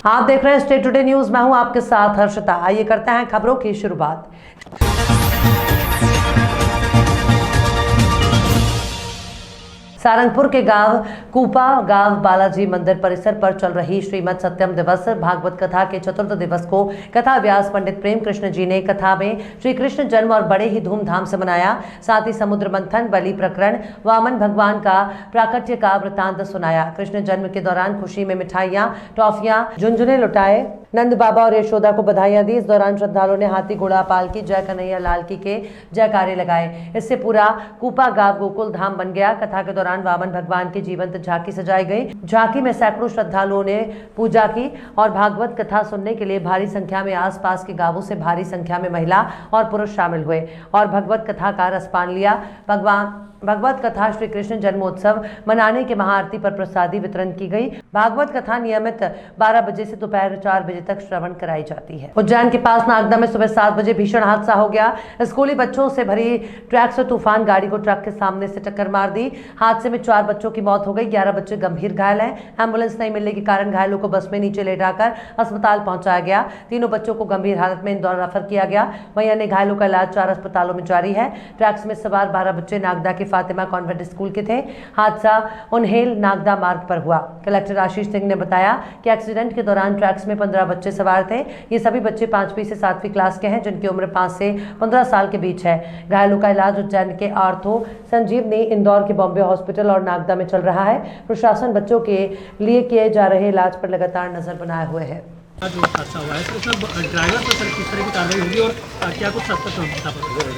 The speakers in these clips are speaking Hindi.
आप देख रहे हैं स्टेट टुडे न्यूज। मैं हूं आपके साथ हर्षिता। आइए करते हैं खबरों की शुरुआत। सारंगपुर के गांव कूपा गांव बालाजी मंदिर परिसर पर चल रही श्रीमद सत्यम दिवस भागवत कथा के चतुर्थ दिवस को कथा व्यास पंडित प्रेम कृष्ण जी ने कथा में श्री कृष्ण जन्म और बड़े ही धूमधाम से मनाया। साथ ही समुद्र मंथन, बलि प्रकरण, वामन भगवान का प्राकट्य का वृतांत सुनाया। कृष्ण जन्म के दौरान खुशी में मिठाइयां, टॉफियां, झुनझुने लुटाए। नंद बाबा और यशोदा को बधाइयां दी। इस दौरान श्रद्धालुओं ने हाथी, घोड़ा, पालकी, जय कन्हैया लाल की के जयकारे लगाए। इससे पूरा कूपा गांव गोकुल धाम बन गया। कथा के दौरान वामन भगवान की जीवंत झांकी सजाई गई। झांकी में सैकड़ों श्रद्धालुओं ने पूजा की और भागवत कथा सुनने के लिए भारी संख्या में आसपास के गांवों से भारी संख्या में महिला और पुरुष शामिल हुए और भगवत कथा का रसपान लिया। भगवत कथा श्री कृष्ण जन्मोत्सव मनाने के महाआरती पर प्रसादी वितरण की गई। भागवत कथा नियमित 12 बजे से दोपहर 4 बजे तक श्रवण कराई जाती है। उज्जैन के पास नागदा में सुबह 7 बजे भीषण हादसा हो गया। स्कूली बच्चों से भरी ट्रैक्टर तूफान गाड़ी को ट्रक के सामने से टक्कर मार दी। हादसे में 4 बच्चों की मौत हो गई, 11 बच्चे गंभीर घायल हैं। एम्बुलेंस नहीं मिलने के कारण घायलों को बस में नीचे ले जाकर अस्पताल पहुंचाया गया। तीनों बच्चों को गंभीर हालत में इंदौर रेफर किया गया। वहीं अन्य घायलों का इलाज 4 अस्पतालों में जारी है। ट्रैक्स में सवार 12 बच्चे नागदा के फातिमा कॉन्वेंट स्कूल के थे। हादसा उन्हेल नागदा मार्ग पर हुआ। कलेक्टर आशीष सिंह ने बताया कि एक्सीडेंट के दौरान ट्रैक्स में 15 बच्चे सवार थे। ये सभी बच्चे 5वीं से 7वीं क्लास के हैं, जिनकी उम्र 5 से 15 साल के बीच है। घायलों का इलाज उज्जैन के आर्थो संजीवनी, इंदौर के बॉम्बे हॉस्पिटल और नागदा में चल रहा है। प्रशासन बच्चों के लिए किए जा रहे इलाज पर लगातार नजर बनाए हुए है। जो हादसा हुआ है तो उसमें ड्राइवर पर सर किस तरह की कार्रवाई होगी और क्या कुछ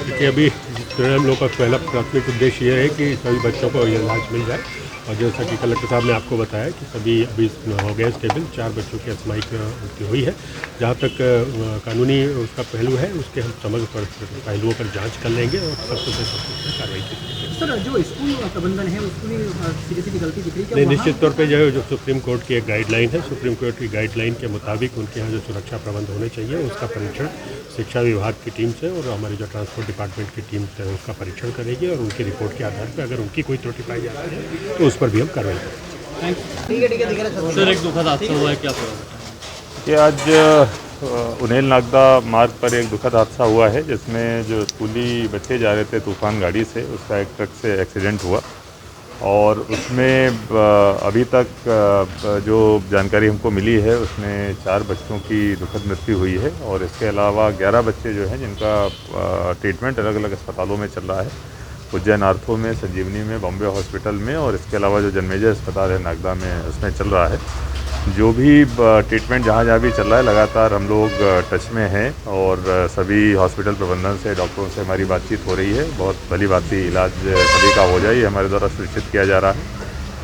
देखिए, अभी हम लोग का पहला प्राथमिक उद्देश्य ये है कि सभी बच्चों को ये इलाज मिल जाए और जैसा कि कलेक्टर साहब ने आपको बताया कि सभी अभी हो गए स्टेबल। 4 बच्चों की असामायिक मृत्यु हुई है। जहाँ तक कानूनी उसका पहलू है उसके हम समग्र पहलुओं पर जांच कर लेंगे और सब कार्रवाई की। सर, जो स्कूल प्रबंधन है उसमें सीधी गलती दिख रही है? निश्चित तौर पे जो सुप्रीम कोर्ट की एक गाइडलाइन है, सुप्रीम कोर्ट की गाइडलाइन के मुताबिक उनके यहाँ जो सुरक्षा प्रबंध होने चाहिए उसका परीक्षण शिक्षा विभाग की टीम से और हमारी जो ट्रांसपोर्ट डिपार्टमेंट की टीम से उसका परीक्षण करेगी और उनकी रिपोर्ट के आधार पर अगर उनकी कोई त्रुटि पाई जाती है तो उस पर भी हम कार्रवाई करेंगे। सर, एक दुखद हादसा हुआ है, क्या कि आज उन्हेल नागदा मार्ग पर एक दुखद हादसा हुआ है जिसमें जो स्कूली बच्चे जा रहे थे तूफान गाड़ी से, उसका एक ट्रक से एक्सीडेंट हुआ और उसमें अभी तक जो जानकारी हमको मिली है उसमें 4 बच्चों की दुखद मृत्यु हुई है और इसके अलावा 11 बच्चे जो हैं जिनका ट्रीटमेंट अलग अलग अस्पतालों में चल रहा है। उज्जैन आर्थो में, संजीवनी में, बॉम्बे हॉस्पिटल में और इसके अलावा जो जन्मेजय अस्पताल है नागदा में उसमें चल रहा है। जो भी ट्रीटमेंट जहाँ भी चल रहा है लगातार हम लोग टच में हैं और सभी हॉस्पिटल प्रबंधन से, डॉक्टरों से हमारी बातचीत हो रही है। बहुत भली भांति इलाज सभी का हो जाए ये हमारे द्वारा सुनिश्चित किया जा रहा है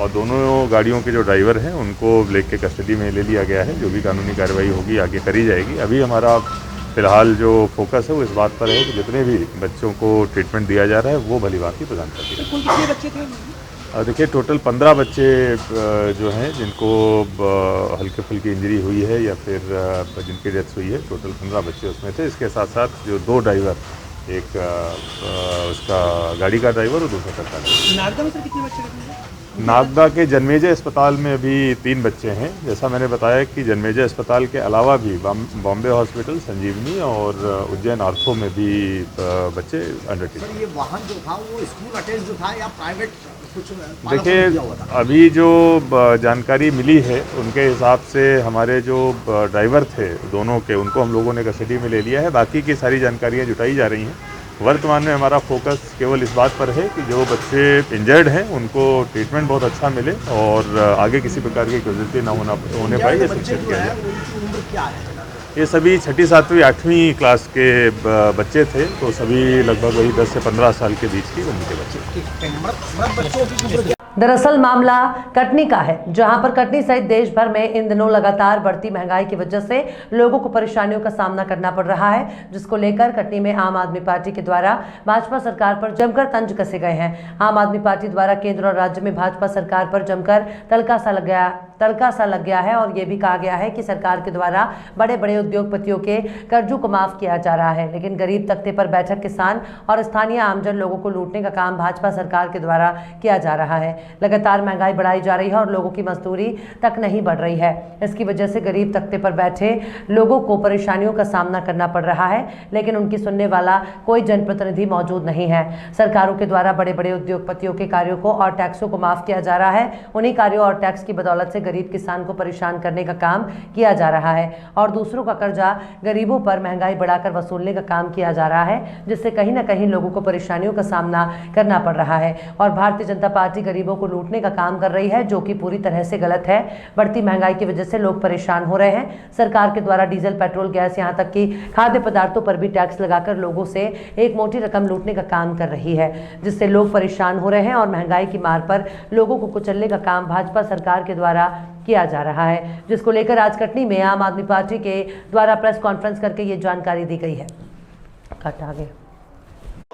और दोनों गाड़ियों के जो ड्राइवर हैं उनको लेके कस्टडी में ले लिया गया है। जो भी कानूनी कार्रवाई होगी आगे करी जाएगी। अभी हमारा फिलहाल जो फोकस है वो इस बात पर है कि जितने भी बच्चों को ट्रीटमेंट दिया जा रहा है वो भली भांति प्रदान कर दिया। कुल कितने बच्चे थे? देखिए, टोटल 15 बच्चे जो हैं जिनको हल्के फुल्की इंजरी हुई है या फिर जिनकी डेथ हुई है, टोटल 15 बच्चे उसमें थे। इसके साथ साथ जो 2 ड्राइवर, एक उसका गाड़ी का ड्राइवर और दूसरा ट्रक का ड्राइवर। नागदा में सर कितने बच्चे थे? नागदा के जन्मेजय अस्पताल में अभी 3 बच्चे हैं। जैसा मैंने बताया कि जन्मेजय अस्पताल के अलावा भी बॉम्बे हॉस्पिटल, संजीवनी और उज्जैन आर्थो में भी बच्चे अंडर ट्रीटमेंट। ये वाहन जो था वो स्कूल अटैच जो था या प्राइवेट कुछ? देखिए, अभी जो जानकारी मिली है उनके हिसाब से हमारे जो ड्राइवर थे दोनों के, उनको हम लोगों ने कस्टडी में ले लिया है। बाकी की सारी जानकारियाँ जुटाई जा रही हैं। वर्तमान में हमारा फोकस केवल इस बात पर है कि जो बच्चे इंजर्ड हैं उनको ट्रीटमेंट बहुत अच्छा मिले और आगे किसी प्रकार की कैजुअल्टी ना होने पाए ये सुनिश्चित किया जाए। ये सभी 6ठी, 7वीं, 8वीं क्लास के बच्चे थे, तो सभी लगभग वही 10 से 15 साल के बीच की उम्र के बच्चे। दरअसल मामला कटनी का है, जहां पर कटनी सहित देश भर में इन दिनों लगातार बढ़ती महंगाई की वजह से लोगों को परेशानियों का सामना करना पड़ रहा है, जिसको लेकर कटनी में आम आदमी पार्टी के द्वारा भाजपा सरकार पर जमकर तंज कसे गए हैं। आम आदमी पार्टी द्वारा केंद्र और राज्य में भाजपा सरकार पर जमकर तलका सा तड़का सा लग गया है और ये भी कहा गया है कि सरकार के द्वारा बड़े बड़े उद्योगपतियों के कर्जों को माफ किया जा रहा है, लेकिन गरीब तख्ते पर बैठक किसान और स्थानीय आमजन लोगों को लूटने का काम भाजपा सरकार के द्वारा किया जा रहा है। लगातार महंगाई बढ़ाई जा रही है और लोगों की मजदूरी तक नहीं बढ़ रही है। इसकी वजह से गरीब तख्ते पर बैठे लोगों को परेशानियों का सामना करना पड़ रहा है, लेकिन उनकी सुनने वाला कोई जनप्रतिनिधि मौजूद नहीं है। सरकारों के द्वारा बड़े बड़े उद्योगपतियों के कार्यों को और टैक्सों को माफ किया जा रहा है। उन्हीं कार्यों और टैक्स की बदौलत से गरीब किसान को परेशान करने का काम किया जा रहा है और दूसरों का कर्जा गरीबों पर महंगाई बढ़ाकर वसूलने का काम किया जा रहा है, जिससे कहीं ना कहीं लोगों को परेशानियों का सामना करना पड़ रहा है। और भारतीय जनता पार्टी गरीबों को लूटने का काम कर रही है, जो कि पूरी तरह से गलत है। बढ़ती महंगाई की वजह से लोग परेशान हो रहे हैं। सरकार के द्वारा डीजल, पेट्रोल, गैस, यहाँ तक कि खाद्य पदार्थों पर भी टैक्स लगाकर लोगों से एक मोटी रकम लूटने का काम कर रही है, जिससे लोग परेशान हो रहे हैं और महंगाई की मार पर लोगों को कुचलने का काम भाजपा सरकार के द्वारा किया जा रहा है, जिसको लेकर आज कटनी में आम आदमी पार्टी के द्वारा प्रेस कॉन्फ्रेंस करके ये जानकारी दी गई है। कट आगे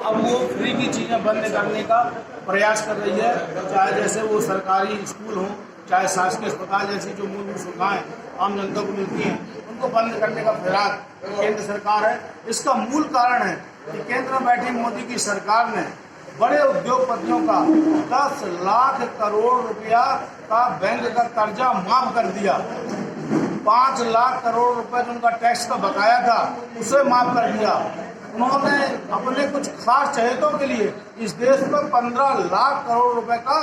अब वो फ्री की चीज़ें बंद करने का प्रयास कर रही है, चाहे जैसे वो सरकारी स्कूल हो, चाहे शासकीय अस्पताल जैसी जो मूलभूत सुविधाएं आम जनता को मिलती हैं, उनको बंद करने का प्रयास केंद्र सरकार है। इसका मूल कारण है कि केंद्र में बैठी मोदी की सरकार ने बड़े उद्योगपतियों का 10 लाख करोड़ रुपया का बैंक का कर्जा माफ कर दिया। 5 लाख करोड़ रुपए जो उनका टैक्स का बकाया था उसे माफ कर दिया। उन्होंने अपने कुछ खास चहेतों के लिए इस देश पर 15 लाख करोड़ रुपए का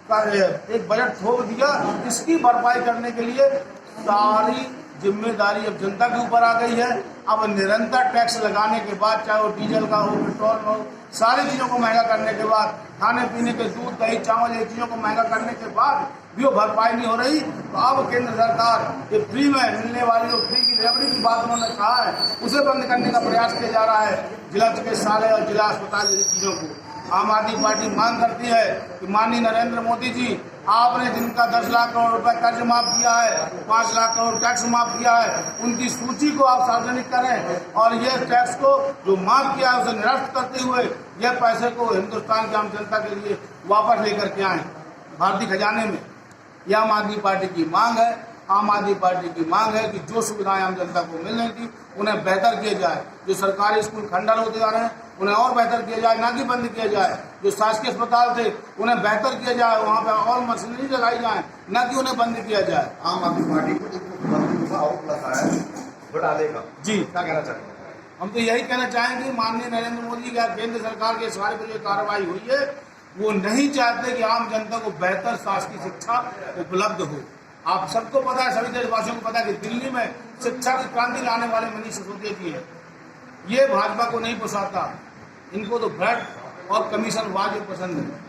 एक बजट थोप दिया। इसकी भरपाई करने के लिए सारी जिम्मेदारी अब जनता के ऊपर आ गई है। अब निरंतर टैक्स लगाने के बाद, चाहे वो डीजल का हो, पेट्रोल का हो, सारी चीज़ों को महंगा करने के बाद, खाने पीने के दूध, दही, चावल, ये चीज़ों को महंगा करने के बाद भी वो भरपाई नहीं हो रही। तो अब केंद्र सरकार ये फ्री में मिलने वाली जो फ्री की रेवड़ी की बात उन्होंने कहा है, उसे बंद करने का प्रयास किया जा रहा है। जिला चिकित्सालय और जिला अस्पताल जैसी चीज़ों को आम आदमी पार्टी मांग करती है कि माननीय नरेंद्र मोदी जी, आपने जिनका 10 लाख करोड़ रुपए कर्ज माफ किया है, 5 लाख करोड़ टैक्स माफ किया है, उनकी सूची को आप सार्वजनिक करें और ये टैक्स को जो माफ किया है उसे निरस्त करते हुए यह पैसे को हिंदुस्तान की आम जनता के लिए वापस लेकर के आए भारतीय खजाने में। यह आम आदमी पार्टी की मांग है। आम आदमी पार्टी की मांग है कि जो सुविधाएं आम जनता को मिल रही थी उन्हें बेहतर किया जाए। जो सरकारी स्कूल खंडन होते जा रहे हैं उन्हें और बेहतर किया जाए, ना कि बंद किया जाए। जो शासकीय अस्पताल थे उन्हें बेहतर किया जाए, वहाँ पे और मशीनरी लगाई जाए, ना कि उन्हें बंद किया जाए। आम आदमी पार्टी को आरोप लगा है घोटाले का, जी क्या कहना चाहेंगे? हम तो यही कहना चाहेंगे माननीय नरेंद्र मोदी का केंद्र सरकार के सारे पर जो कार्रवाई हुई है वो नहीं चाहते कि आम जनता को बेहतर शासकीय शिक्षा उपलब्ध हो। आप सबको पता है, सभी देशवासियों को पता है कि दिल्ली में शिक्षा की क्रांति लाने वाले मनीष सिसोदिया जी हैं। ये भाजपा को नहीं पसंदा, इनको तो भ्रष्ट और कमीशन वाद पसंद है।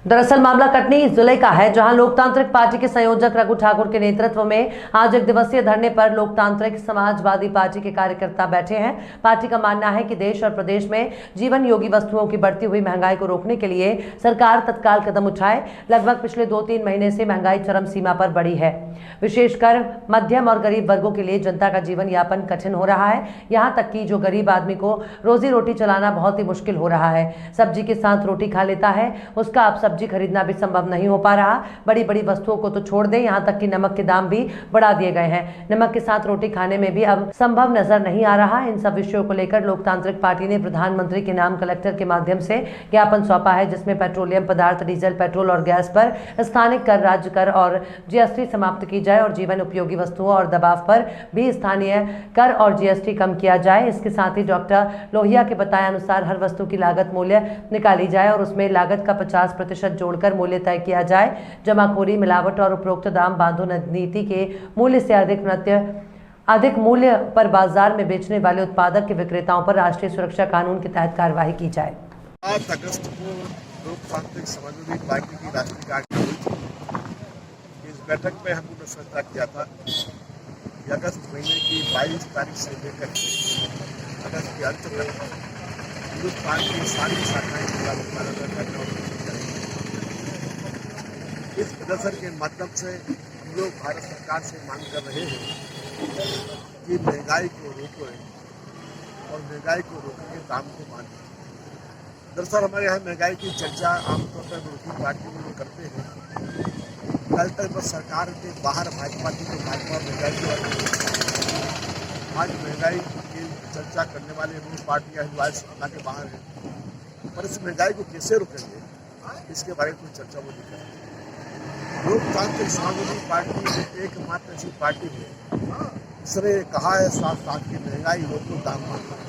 दरअसल मामला कटनी जिले का है, जहां लोकतांत्रिक पार्टी के संयोजक रघु ठाकुर के नेतृत्व में आज 1 दिवसीय धरने पर लोकतांत्रिक समाजवादी पार्टी के कार्यकर्ता बैठे हैं। पार्टी का मानना है कि देश और प्रदेश में जीवन योगी वस्तुओं की बढ़ती हुई महंगाई को रोकने के लिए सरकार तत्काल कदम उठाए। लगभग पिछले 2-3 महीने से महंगाई चरम सीमा पर बढ़ी है। विशेषकर मध्यम और गरीब वर्गों के लिए जनता का जीवन यापन कठिन हो रहा है। यहाँ तक कि जो गरीब आदमी को रोजी रोटी चलाना बहुत ही मुश्किल हो रहा है। सब्जी के साथ रोटी खा लेता है, उसका अब सब्जी खरीदना भी संभव नहीं हो पा रहा। बड़ी बड़ी वस्तुओं को तो छोड़ दें, यहाँ तक कि नमक के दाम भी बढ़ा दिए गए हैं। नमक के साथ रोटी खाने में भी अब संभव नजर नहीं आ रहा। इन सब विषयों को लेकर लोकतांत्रिक पार्टी ने प्रधानमंत्री के नाम कलेक्टर के माध्यम से ज्ञापन सौंपा है, जिसमें पेट्रोलियम पदार्थ, डीजल, पेट्रोल और गैस पर स्थानिक कर, राज्य कर और जीएसटी समाप्त की जाए और जीवन उपयोगी वस्तुओं और दबाव पर भी स्थानीय कर और जीएसटी कम किया जाए। इसके साथ ही डॉक्टर लोहिया के बताए अनुसार हर वस्तु की लागत मूल्य निकाली जाए और उसमें लागत का 50% जोड़कर मूल्य तय किया जाए। जमाखोरी, मिलावट और उपरोक्त दाम बांधो नीति के मूल्य से अधिक मूल्य पर बाजार में बेचने वाले उत्पादक के विक्रेताओं पर राष्ट्रीय सुरक्षा कानून के तहत कार्यवाही की जाए। 7 अगस्त को लोकतांत्रिक समाजवादी पार्टी की राष्ट्रीय कार्यकारिणी हुई थी। इस बैठक में हमने फैसला किया था कि अगस्त महीने की 22 तारीख से लेकर अगस्त के अंत तक हिंदुस्तान की सारी शाखाएं पूरा करना। इस प्रदर्शन के माध्यम से हम लोग भारत सरकार से मांग कर रहे हैं कि महंगाई को रोको और महंगाई को रोकने के दाम को माने। दरअसल हमारे यहाँ महंगाई की चर्चा आमतौर पर विरोधी पार्टी में लोग करते हैं, कल तक बस सरकार के बाहर भाजपा थी तो भाजपा महंगाई की बात करती थी। आज महंगाई की चर्चा करने वाले मूल पार्टियां हिंदुवाद सत्ता के बाहर हैं, पर इस महंगाई को कैसे रोकेंगे इसके बारे में कोई चर्चा वो नहीं करती। लोकतांत्रिक समाजवादी पार्टी एकमात्र ऐसी पार्टी है जिसने कहा है साथ साथ की महंगाई हो तो दाम बढ़ता है।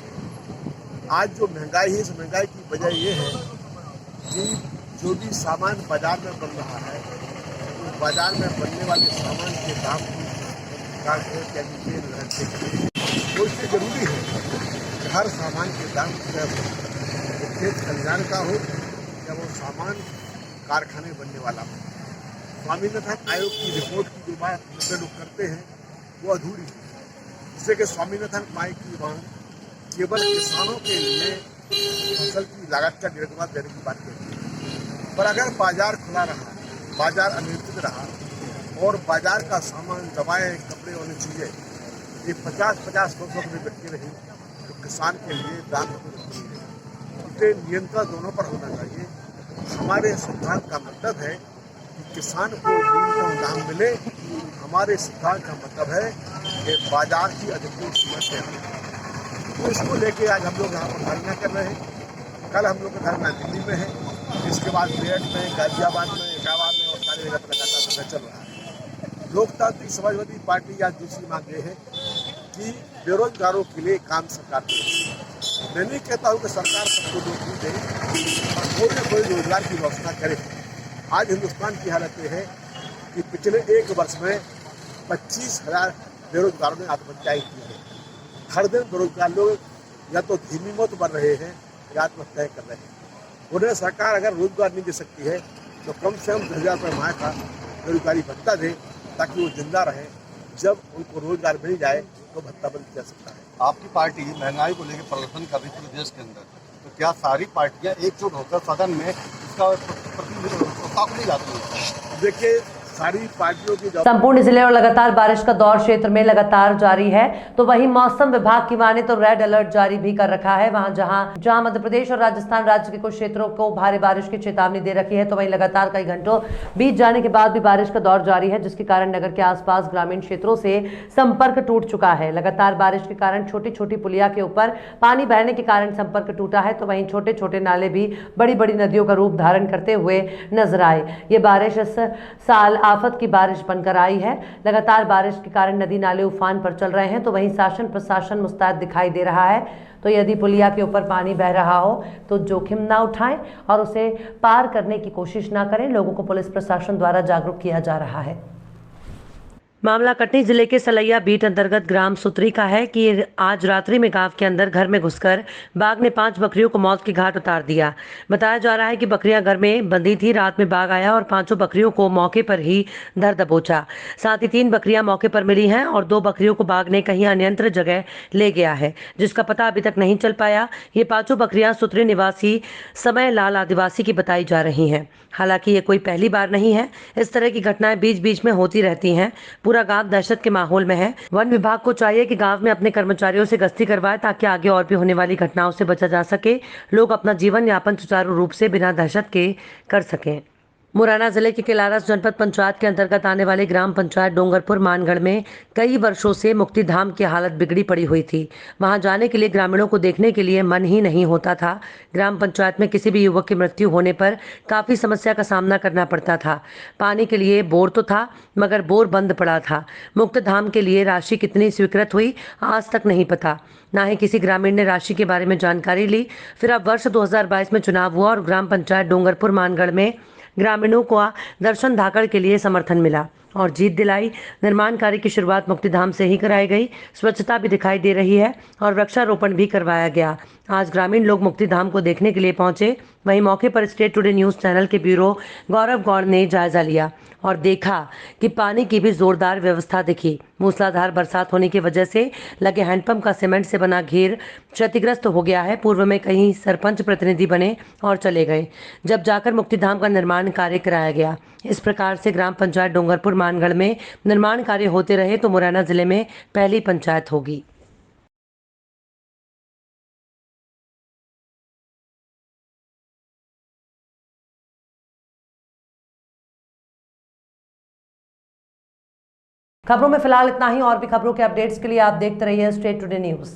आज जो महंगाई है, इस महंगाई की वजह ये है कि जो भी सामान बाजार में बन रहा है, तो बाजार में बनने वाले सामान के दाम तो इसलिए जरूरी है कि हर सामान के दाम तय हो, वो खेत खलिहान का हो या वो सामान कारखाने बनने वाला हो। स्वामीनाथन आयोग की रिपोर्ट की जो बात मुद्दे लोग करते हैं वो अधूरी है, जिससे कि स्वामीनाथन आयोग की मांग केवल किसानों के लिए फसल की लागत का निर्गमा देने की बात करती है। पर अगर बाजार खुला रहा, बाजार अनियंत्रित रहा और बाजार का सामान, दवाएं, कपड़े वाली चीज़ें ये 50-50 100 रुपये बिकती रही तो किसान के लिए दाम नहीं है। इसलिए नियंत्रण दोनों पर होना चाहिए। हमारे सिद्धांत का मतलब है कि किसान को न्यूनतम दाम मिले। हमारे सिद्धांत का मतलब है कि बाजार की अधिकतम कीमत है। तो इसको लेके आज हम लोग यहाँ पर धरना कर रहे हैं। कल हम लोग का धरना दिल्ली में है, इसके बाद मेरठ में, गाजियाबाद में, इलाहाबाद में और सारी जगह पर लगातार धरना चल रहा है। लोकतांत्रिक समाजवादी पार्टी आज दूसरी मांग ये है कि बेरोजगारों के लिए काम सरकार करे। मैं नहीं कहता हूँ कि सरकार सबको नौकरी दे, पर कोई न कोई रोजगार की व्यवस्था करे। आज हिंदुस्तान की हालत ये है कि पिछले एक वर्ष में 25,000 बेरोजगारों ने आत्महत्याएं की है। हर दिन बेरोजगार लोग या तो धीमी मौत मर रहे हैं या आत्महत्याएं कर रहे हैं। उन्हें सरकार अगर रोजगार नहीं दे सकती है तो कम से कम 10,000 रुपये माह का बेरोजगारी भत्ता दे ताकि वो जिंदा रहे। जब उनको रोजगार मिल जाए तो भत्ता बंद किया सकता है। आपकी पार्टी महंगाई को लेकर प्रदर्शन कर रही पूरे देश के अंदर, तो क्या सारी पार्टियां एकजुट होकर सदन में इसका प्रस्ताव नहीं जाती है? देखिए, सारी पार्टियों की संपूर्ण जिले और लगातार बारिश का दौर क्षेत्र में लगातार जारी है, तो वहीं मौसम विभाग की माने तो रेड अलर्ट जारी भी कर रखा है। जहां मध्य प्रदेश और राजस्थान राज्य के कुछ क्षेत्रों को भारी बारिश की चेतावनी दे रखी है, तो वहीं लगातार कई घंटों बीत जाने के बाद भी बारिश का दौर जारी है, जिसके कारण नगर के आसपास ग्रामीण क्षेत्रों से संपर्क टूट चुका है। लगातार बारिश के कारण छोटी छोटी पुलिया के ऊपर पानी बहने के कारण संपर्क टूटा है, तो वहीं छोटे छोटे नाले भी बड़ी बड़ी नदियों का रूप धारण करते हुए नजर आए। ये बारिश इस साल आफत की बारिश बनकर आई है। लगातार बारिश के कारण नदी नाले उफान पर चल रहे हैं, तो वहीं शासन प्रशासन मुस्तैद दिखाई दे रहा है। तो यदि पुलिया के ऊपर पानी बह रहा हो तो जोखिम ना उठाएं और उसे पार करने की कोशिश ना करें। लोगों को पुलिस प्रशासन द्वारा जागरूक किया जा रहा है। मामला कटनी जिले के सलैया बीट अंतर्गत ग्राम सुतरी का है कि आज रात्रि में गांव के अंदर घर में घुसकर बाघ ने 5 बकरियों को मौत के घाट उतार दिया। बताया जा रहा है कि बकरियां घर में बंधी थी। रात में बाघ आया और 5 बकरियों को मौके पर ही धर दबोचा। साथ ही 3 बकरियां मौके पर मिली हैं और 2 बकरियों को बाघ ने कहीं अन्यंत्र जगह ले गया है, जिसका पता अभी तक नहीं चल पाया। ये 5 बकरियां सुतरी निवासी समय लाल आदिवासी की बताई जा रही हैं। हालांकि ये कोई पहली बार नहीं है, इस तरह की घटनाएं बीच बीच में होती रहती हैं। पूरा गांव दहशत के माहौल में है। वन विभाग को चाहिए कि गांव में अपने कर्मचारियों से गश्ती करवाए ताकि आगे और भी होने वाली घटनाओं से बचा जा सके। लोग अपना जीवन यापन सुचारू रूप से बिना दहशत के कर सकें। मुरैना जिले के किलारस जनपद पंचायत के अंतर्गत आने वाले ग्राम पंचायत डोंगरपुर मानगढ़ में कई वर्षों से मुक्तिधाम की हालत बिगड़ी पड़ी हुई थी। वहां जाने के लिए ग्रामीणों को देखने के लिए मन ही नहीं होता था। ग्राम पंचायत में किसी भी युवक की मृत्यु होने पर काफी समस्या का सामना करना पड़ता था। पानी के लिए बोर तो था, मगर बोर बंद पड़ा था। मुक्तिधाम के लिए राशि कितनी स्वीकृत हुई आज तक नहीं पता। ना ही किसी ग्रामीण ने राशि के बारे में जानकारी ली। फिर अब वर्ष 2022 में चुनाव हुआ और ग्राम पंचायत डोंगरपुर मानगढ़ में ग्रामीणों को दर्शन धाकड़ के लिए समर्थन मिला और जीत दिलाई। निर्माण कार्य की शुरुआत मुक्तिधाम से ही कराई गई। स्वच्छता भी दिखाई दे रही है और वृक्षारोपण भी करवाया गया। आज ग्रामीण लोग मुक्तिधाम को देखने के लिए पहुंचे। वहीं मौके पर स्टेट टुडे न्यूज़ चैनल के ब्यूरो गौरव गौड़ ने जायजा लिया और देखा कि पानी की भी जोरदार व्यवस्था दिखी। मूसलाधार बरसात होने की वजह से लगे हैंडपंप का सीमेंट से बना घेर क्षतिग्रस्त हो गया है। पूर्व में कहीं सरपंच प्रतिनिधि बने और चले गए, जब जाकर मुक्तिधाम का निर्माण कार्य कराया गया। इस प्रकार से ग्राम पंचायत डोंगरपुर मानगढ़ में निर्माण कार्य होते रहे तो मुरैना जिले में पहली पंचायत होगी। खबरों में फिलहाल इतना ही। और भी खबरों के अपडेट्स के लिए आप देखते रहिए स्टेट टुडे न्यूज।